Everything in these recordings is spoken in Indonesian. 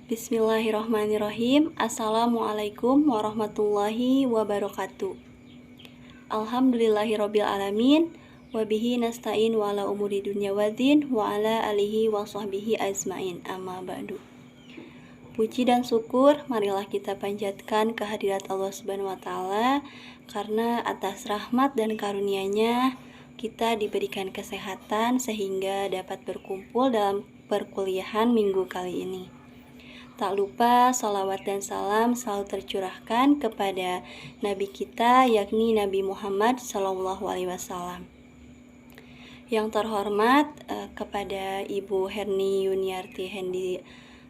Bismillahirrahmanirrahim. Assalamualaikum warahmatullahi wabarakatuh. Alhamdulillahirabbil alamin wa bihi nasta'in wa ala umuri dunya waddin wa ala alihi wa sahbihi ajmain. Amma ba'du. Puji dan syukur marilah kita panjatkan kehadirat Allah Subhanahu wa taala karena atas rahmat dan karunia-Nya kita diberikan kesehatan sehingga dapat berkumpul dalam perkuliahan minggu kali ini. Tak lupa salawat dan salam selalu tercurahkan kepada Nabi kita, yakni Nabi Muhammad SAW. Yang terhormat kepada Ibu Herni Yuniarti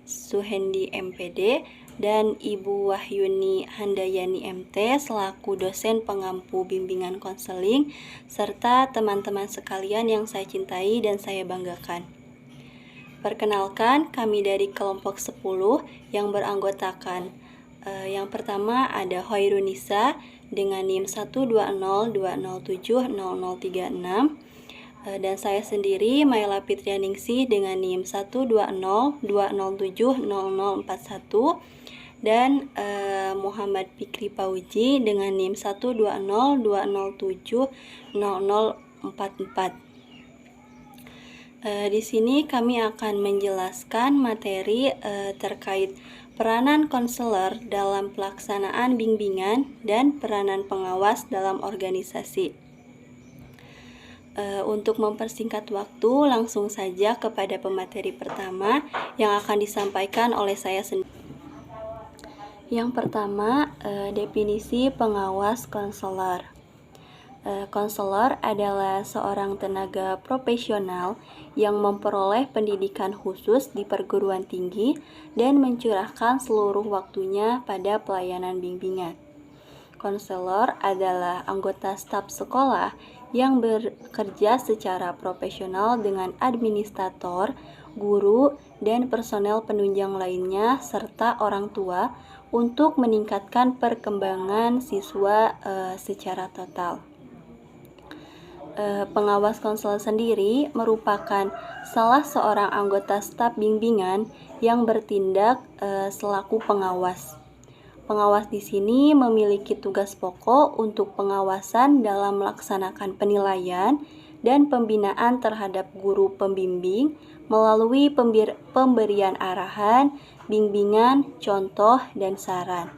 Suhendi MPD dan Ibu Wahyuni Handayani MT selaku dosen pengampu bimbingan konseling, serta teman-teman sekalian yang saya cintai dan saya banggakan. Perkenalkan, kami dari kelompok 10 yang beranggotakan yang pertama ada Hoirunisa dengan NIM 12020070036 dan saya sendiri Maila Fitrianingsih dengan NIM 12020070041 dan Muhammad Fikri Pauji dengan NIM 12020070044. Di sini kami akan menjelaskan materi terkait peranan konselor dalam pelaksanaan bimbingan dan peranan pengawas dalam organisasi. Untuk mempersingkat waktu, langsung saja kepada pemateri pertama yang akan disampaikan oleh saya sendiri. Yang pertama, definisi pengawas konselor. Konselor adalah seorang tenaga profesional yang memperoleh pendidikan khusus di perguruan tinggi dan mencurahkan seluruh waktunya pada pelayanan bimbingan. Konselor adalah anggota staf sekolah yang bekerja secara profesional dengan administrator, guru, dan personel penunjang lainnya serta orang tua untuk meningkatkan perkembangan siswa secara total. Pengawas konselor sendiri merupakan salah seorang anggota staf bimbingan yang bertindak selaku pengawas. Pengawas di sini memiliki tugas pokok untuk pengawasan dalam melaksanakan penilaian dan pembinaan terhadap guru pembimbing melalui pemberian arahan, bimbingan, contoh, dan saran.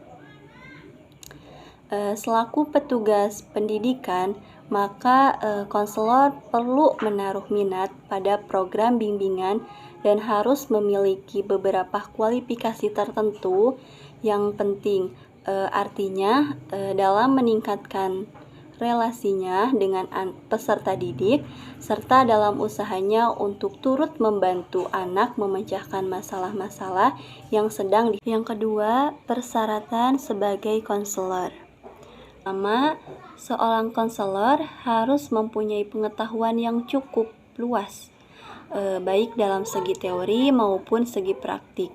Selaku petugas pendidikan, maka konselor perlu menaruh minat pada program bimbingan dan harus memiliki beberapa kualifikasi tertentu yang penting, artinya dalam meningkatkan relasinya dengan peserta didik serta dalam usahanya untuk turut membantu anak memecahkan masalah-masalah yang sedang Yang kedua, persyaratan sebagai konselor. Pertama, seorang konselor harus mempunyai pengetahuan yang cukup luas, baik dalam segi teori maupun segi praktik.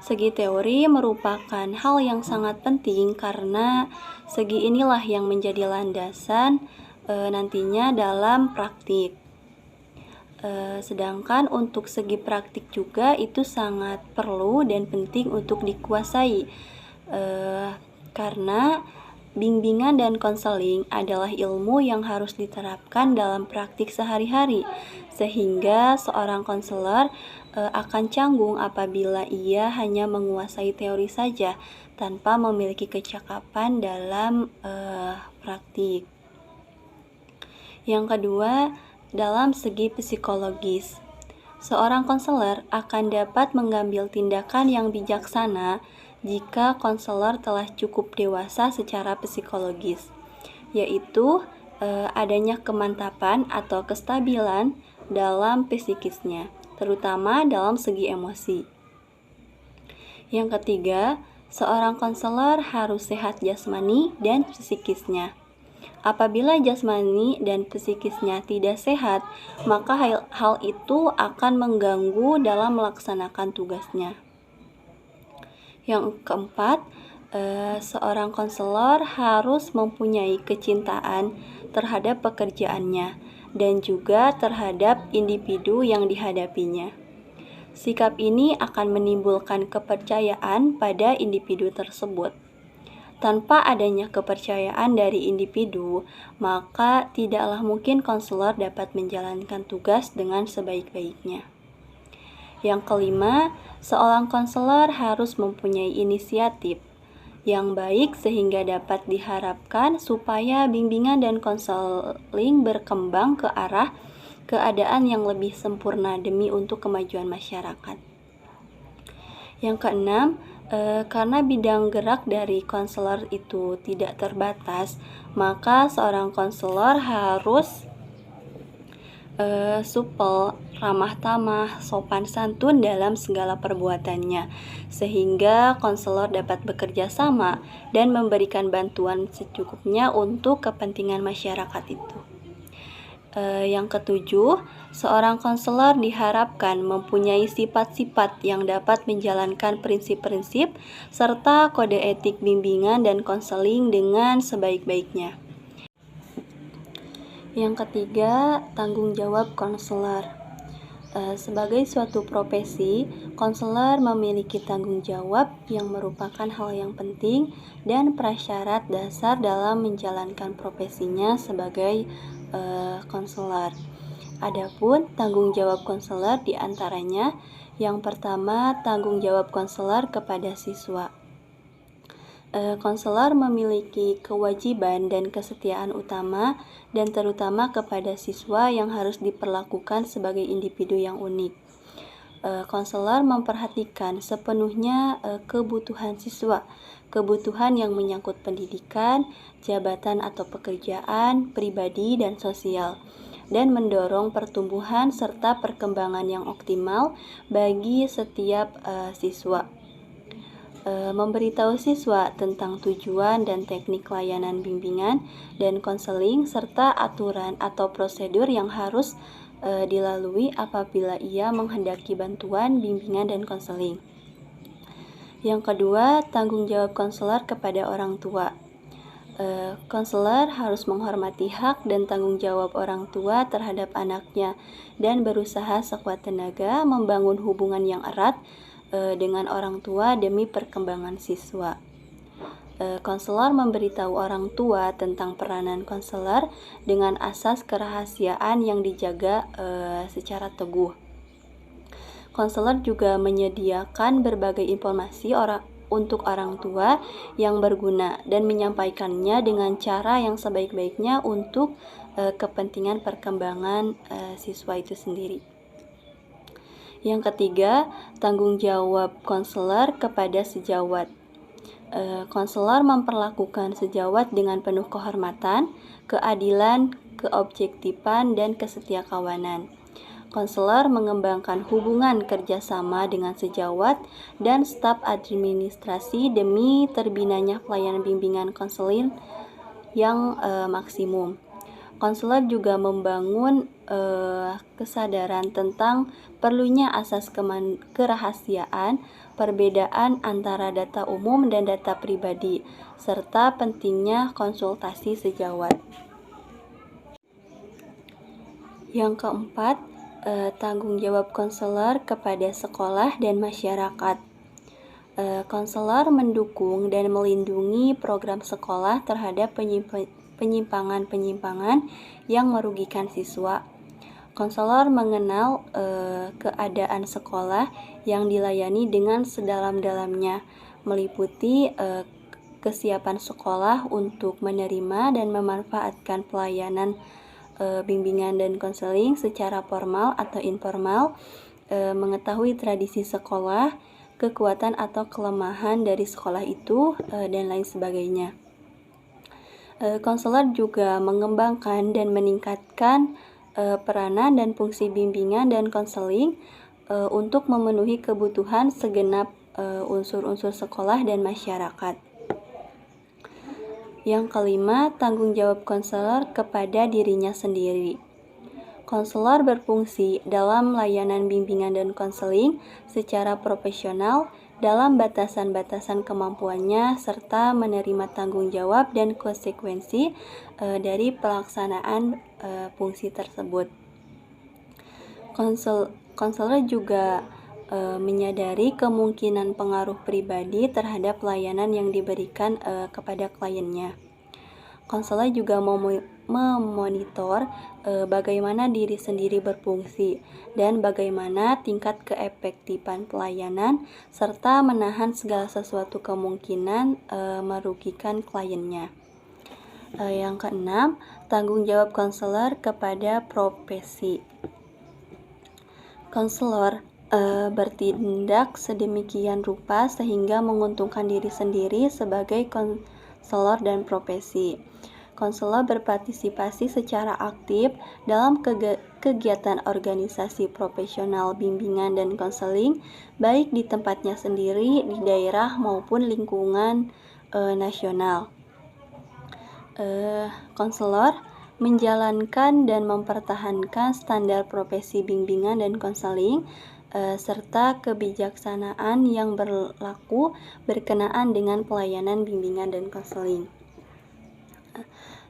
Segi teori merupakan hal yang sangat penting karena segi inilah yang menjadi landasan nantinya dalam praktik. Sedangkan untuk segi praktik juga itu sangat perlu dan penting untuk dikuasai. Karena bimbingan dan konseling adalah ilmu yang harus diterapkan dalam praktik sehari-hari, sehingga seorang konselor akan canggung apabila ia hanya menguasai teori saja tanpa memiliki kecakapan dalam praktik. Yang kedua, dalam segi psikologis, seorang konselor akan dapat mengambil tindakan yang bijaksana jika konselor telah cukup dewasa secara psikologis, yaitu adanya kemantapan atau kestabilan dalam psikisnya, terutama dalam segi emosi. Yang ketiga, seorang konselor harus sehat jasmani dan psikisnya. Apabila jasmani dan psikisnya tidak sehat, maka hal itu akan mengganggu dalam melaksanakan tugasnya. Yang keempat, seorang konselor harus mempunyai kecintaan terhadap pekerjaannya dan juga terhadap individu yang dihadapinya. Sikap ini akan menimbulkan kepercayaan pada individu tersebut. Tanpa adanya kepercayaan dari individu, maka tidaklah mungkin konselor dapat menjalankan tugas dengan sebaik-baiknya. Yang kelima, seorang konselor harus mempunyai inisiatif yang baik sehingga dapat diharapkan supaya bimbingan dan konseling berkembang ke arah keadaan yang lebih sempurna demi untuk kemajuan masyarakat. Yang keenam, karena bidang gerak dari konselor itu tidak terbatas, maka seorang konselor harus supel, ramah tamah, sopan santun dalam segala perbuatannya, sehingga konselor dapat bekerja sama dan memberikan bantuan secukupnya untuk kepentingan masyarakat itu. Yang ketujuh, seorang konselor diharapkan mempunyai sifat-sifat yang dapat menjalankan prinsip-prinsip serta kode etik bimbingan dan konseling dengan sebaik-baiknya. Yang ketiga, tanggung jawab konselor. Sebagai suatu profesi, konselor memiliki tanggung jawab yang merupakan hal yang penting dan prasyarat dasar dalam menjalankan profesinya sebagai konselor. Adapun tanggung jawab konselor diantaranya, yang pertama, tanggung jawab konselor kepada siswa. Konselor memiliki kewajiban dan kesetiaan utama dan terutama kepada siswa yang harus diperlakukan sebagai individu yang unik. Konselor memperhatikan sepenuhnya kebutuhan siswa, kebutuhan yang menyangkut pendidikan, jabatan atau pekerjaan, pribadi dan sosial, dan mendorong pertumbuhan serta perkembangan yang optimal bagi setiap siswa. Memberitahu siswa tentang tujuan dan teknik layanan bimbingan dan konseling serta aturan atau prosedur yang harus dilalui apabila ia menghendaki bantuan bimbingan dan konseling. Yang kedua, tanggung jawab konselor kepada orang tua. Konselor harus menghormati hak dan tanggung jawab orang tua terhadap anaknya dan berusaha sekuat tenaga membangun hubungan yang erat dengan orang tua demi perkembangan siswa. Konselor memberitahu orang tua tentang peranan konselor dengan asas kerahasiaan yang dijaga secara teguh. Konselor juga menyediakan berbagai informasi untuk orang tua yang berguna dan menyampaikannya dengan cara yang sebaik-baiknya untuk kepentingan perkembangan siswa itu sendiri. Yang ketiga, tanggung jawab konselor kepada sejawat. Konselor memperlakukan sejawat dengan penuh kehormatan, keadilan, keobjektifan, dan kesetiakawanan. Konselor mengembangkan hubungan kerjasama dengan sejawat dan staf administrasi demi terbinanya pelayanan bimbingan konseling yang maksimum. Konselor juga membangun kesadaran tentang perlunya asas kerahasiaan, perbedaan antara data umum dan data pribadi, serta pentingnya konsultasi sejawat. Yang keempat, tanggung jawab konselor kepada sekolah dan masyarakat. Konselor mendukung dan melindungi program sekolah terhadap penyimpangan-penyimpangan yang merugikan siswa. Konselor mengenal keadaan sekolah yang dilayani dengan sedalam-dalamnya, meliputi kesiapan sekolah untuk menerima dan memanfaatkan pelayanan bimbingan dan konseling secara formal atau informal, mengetahui tradisi sekolah, kekuatan atau kelemahan dari sekolah itu, dan lain sebagainya. Konselor juga mengembangkan dan meningkatkan peranan dan fungsi bimbingan dan konseling untuk memenuhi kebutuhan segenap unsur-unsur sekolah dan masyarakat. Yang kelima, tanggung jawab konselor kepada dirinya sendiri. Konselor berfungsi dalam layanan bimbingan dan konseling secara profesional dalam batasan-batasan kemampuannya serta menerima tanggung jawab dan konsekuensi dari pelaksanaan fungsi tersebut. Konselor juga menyadari kemungkinan pengaruh pribadi terhadap pelayanan yang diberikan kepada kliennya. Konselor juga memonitor bagaimana diri sendiri berfungsi dan bagaimana tingkat keefektifan pelayanan, serta menahan segala sesuatu kemungkinan merugikan kliennya. Yang keenam, tanggung jawab konselor kepada profesi. Konselor bertindak sedemikian rupa sehingga menguntungkan diri sendiri sebagai konselor dan profesi. Konselor berpartisipasi secara aktif dalam kegiatan organisasi profesional bimbingan dan konseling, baik di tempatnya sendiri, di daerah maupun lingkungan nasional. Konselor menjalankan dan mempertahankan standar profesi bimbingan dan konseling serta kebijaksanaan yang berlaku berkenaan dengan pelayanan bimbingan dan konseling.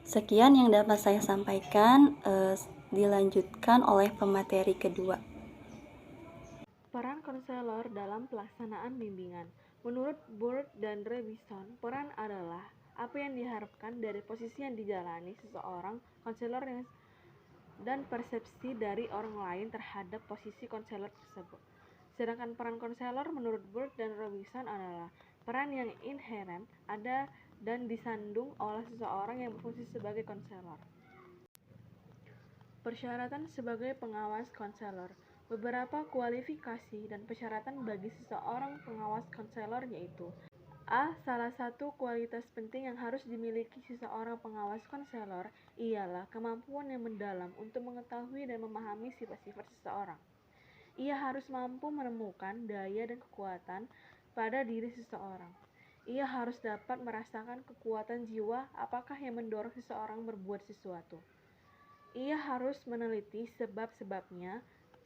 Sekian yang dapat saya sampaikan, dilanjutkan oleh pemateri kedua. Peran konselor dalam pelaksanaan bimbingan. Menurut Burt dan Robinson, peran adalah apa yang diharapkan dari posisi yang dijalani seseorang konselor dan persepsi dari orang lain terhadap posisi konselor tersebut. Sedangkan peran konselor menurut Burt dan Robinson adalah peran yang inheren ada dan disandung oleh seseorang yang berfungsi sebagai konselor. Persyaratan sebagai pengawas konselor. Beberapa kualifikasi dan persyaratan bagi seseorang pengawas konselor yaitu: A. Salah satu kualitas penting yang harus dimiliki seseorang pengawas konselor ialah kemampuan yang mendalam untuk mengetahui dan memahami sifat-sifat seseorang. Ia harus mampu menemukan daya dan kekuatan pada diri seseorang. Ia harus dapat merasakan kekuatan jiwa apakah yang mendorong seseorang berbuat sesuatu. Ia harus meneliti sebab-sebabnya.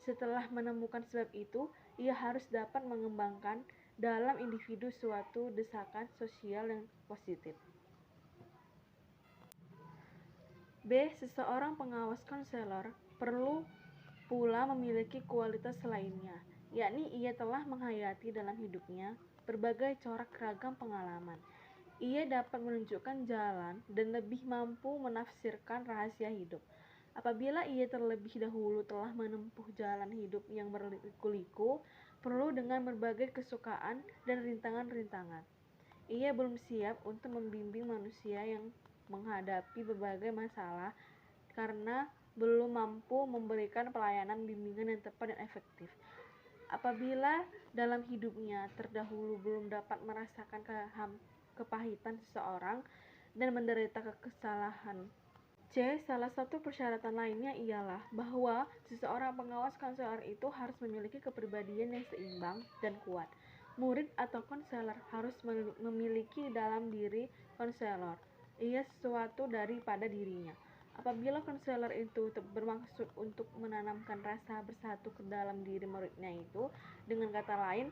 Setelah menemukan sebab itu, ia harus dapat mengembangkan dalam individu suatu desakan sosial yang positif. B. Seseorang pengawas konselor perlu pula memiliki kualitas lainnya, yakni ia telah menghayati dalam hidupnya berbagai corak ragam pengalaman. Ia dapat menunjukkan jalan dan lebih mampu menafsirkan rahasia hidup. Apabila ia terlebih dahulu telah menempuh jalan hidup yang berliku-liku, penuh dengan berbagai kesukaan dan rintangan-rintangan, ia belum siap untuk membimbing manusia yang menghadapi berbagai masalah karena belum mampu memberikan pelayanan bimbingan yang tepat dan efektif. Apabila dalam hidupnya terdahulu belum dapat merasakan kepahitan seseorang dan menderita kesalahan. C. Salah satu persyaratan lainnya ialah bahwa seseorang pengawas konselor itu harus memiliki kepribadian yang seimbang dan kuat. Murid atau konselor harus memiliki dalam diri konselor ia sesuatu daripada dirinya. Apabila konselor itu bermaksud untuk menanamkan rasa bersatu ke dalam diri muridnya itu, dengan kata lain,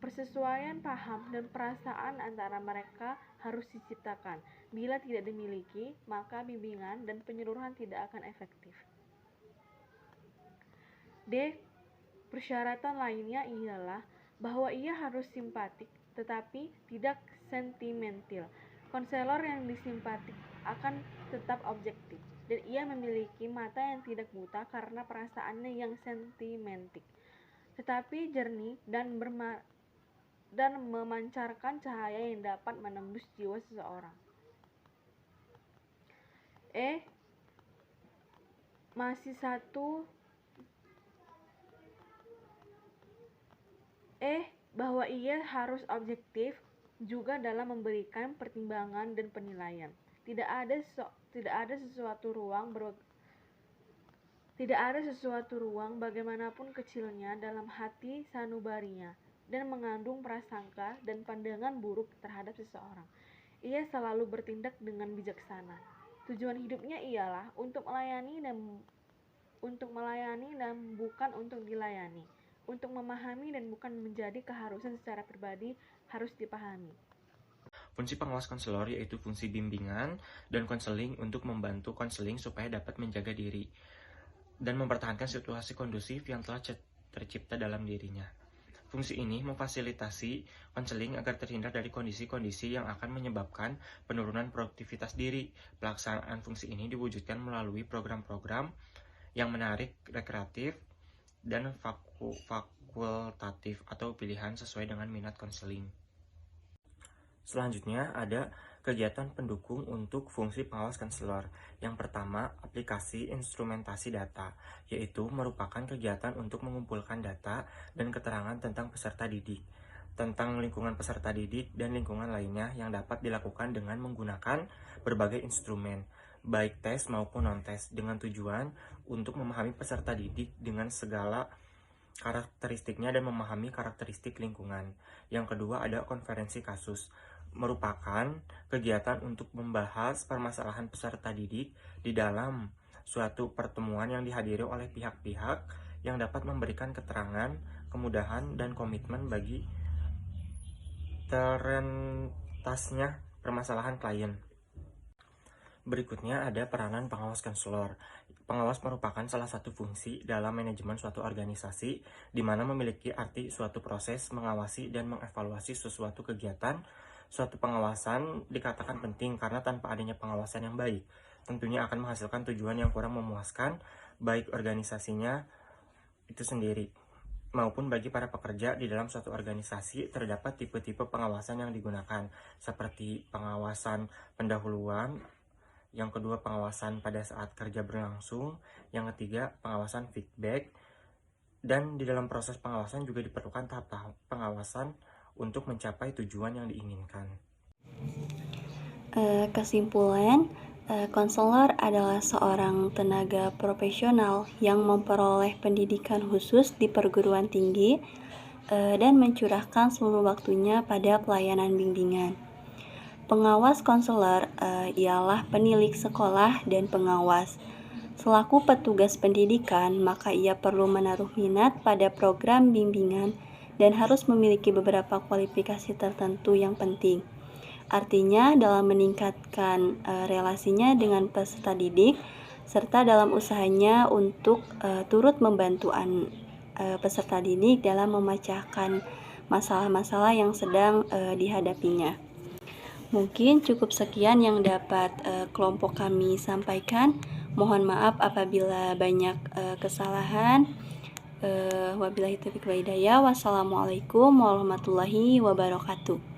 persesuaian paham dan perasaan antara mereka harus diciptakan. Bila tidak dimiliki, maka bimbingan dan penyuluhan tidak akan efektif. D. Persyaratan lainnya ialah bahwa ia harus simpatik tetapi tidak sentimental. Konselor yang disimpatik akan tetap objektif, dan ia memiliki mata yang tidak buta karena perasaannya yang sentimentik, tetapi jernih dan memancarkan cahaya yang dapat menembus jiwa seseorang. Bahwa ia harus objektif juga dalam memberikan pertimbangan dan penilaian. Tidak ada sesuatu ruang bagaimanapun kecilnya dalam hati sanubarinya dan mengandung prasangka dan pandangan buruk terhadap seseorang. Ia selalu bertindak dengan bijaksana. Tujuan hidupnya ialah untuk melayani dan bukan untuk dilayani, untuk memahami dan bukan menjadi keharusan secara pribadi harus dipahami. Fungsi pengawas konselor yaitu fungsi bimbingan dan konseling untuk membantu konseling supaya dapat menjaga diri dan mempertahankan situasi kondusif yang telah tercipta dalam dirinya. Fungsi ini memfasilitasi konseling agar terhindar dari kondisi-kondisi yang akan menyebabkan penurunan produktivitas diri. Pelaksanaan fungsi ini diwujudkan melalui program-program yang menarik, rekreatif, dan fakultatif atau pilihan sesuai dengan minat konseling. Selanjutnya ada kegiatan pendukung untuk fungsi pengawas konselor. Yang pertama, aplikasi instrumentasi data, yaitu merupakan kegiatan untuk mengumpulkan data dan keterangan tentang peserta didik, tentang lingkungan peserta didik dan lingkungan lainnya yang dapat dilakukan dengan menggunakan berbagai instrumen, baik tes maupun non-tes, dengan tujuan untuk memahami peserta didik dengan segala karakteristiknya dan memahami karakteristik lingkungan. Yang kedua ada konferensi kasus, merupakan kegiatan untuk membahas permasalahan peserta didik di dalam suatu pertemuan yang dihadiri oleh pihak-pihak yang dapat memberikan keterangan, kemudahan, dan komitmen bagi terentasnya permasalahan klien. Berikutnya ada peranan pengawas konselor. Pengawas merupakan salah satu fungsi dalam manajemen suatu organisasi, di mana memiliki arti suatu proses mengawasi dan mengevaluasi sesuatu kegiatan. Suatu pengawasan dikatakan penting karena tanpa adanya pengawasan yang baik, tentunya akan menghasilkan tujuan yang kurang memuaskan, baik organisasinya itu sendiri, maupun bagi para pekerja di dalam suatu organisasi. Terdapat tipe-tipe pengawasan yang digunakan, seperti pengawasan pendahuluan, yang kedua pengawasan pada saat kerja berlangsung, yang ketiga pengawasan feedback, dan di dalam proses pengawasan juga diperlukan tahap-tahap pengawasan untuk mencapai tujuan yang diinginkan. Kesimpulan, konselor adalah seorang tenaga profesional yang memperoleh pendidikan khusus di perguruan tinggi dan mencurahkan seluruh waktunya pada pelayanan bimbingan. Pengawas konselor ialah penilik sekolah dan pengawas. Selaku petugas pendidikan, maka ia perlu menaruh minat pada program bimbingan dan harus memiliki beberapa kualifikasi tertentu yang penting. Artinya dalam meningkatkan relasinya dengan peserta didik, serta dalam usahanya untuk turut membantu peserta didik dalam memecahkan masalah-masalah yang sedang dihadapinya. Mungkin cukup sekian yang dapat kelompok kami sampaikan. Mohon maaf apabila banyak kesalahan. Wabillahi taufiq wal hidayah. Wassalamualaikum warahmatullahi wabarakatuh.